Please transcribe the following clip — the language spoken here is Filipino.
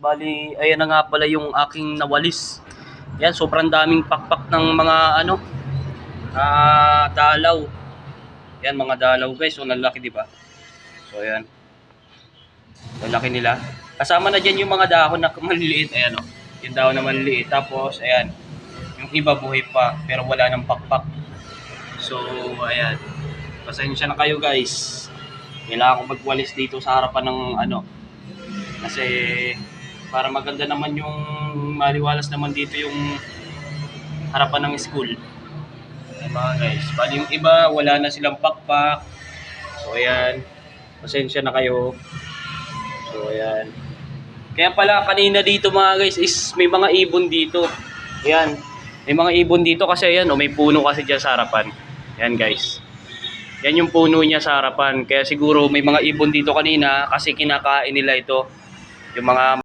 Bali, ayan na nga pala yung aking nawalis. Yan, sobrang daming pakpak ng mga dalaw. Yan, mga dalaw guys. So, nalaki, di ba? So, ayan. Nalaki nila. Kasama na dyan yung mga dahon na maliliit. Ayan, o. Yung dahon na maliliit. Tapos, ayan. Yung iba buhay pa, pero wala ng pakpak. So, ayan. Pasensya na kayo guys. Kailangan ko magwalis dito sa harapan ng kasi para maganda naman yung maliwalas naman dito yung harapan ng school. Mga guys, bali yung iba wala na silang pakpak. So ayan, pasensya na kayo. So ayan. Kaya pala kanina dito mga guys is may mga ibon dito. Ayan, may mga ibon dito kasi ayan, may puno kasi dyan sa harapan. Ayan guys. Yan yung puno niya sa harapan. Kaya siguro may mga ibon dito kanina kasi kinakain nila ito. Yung mga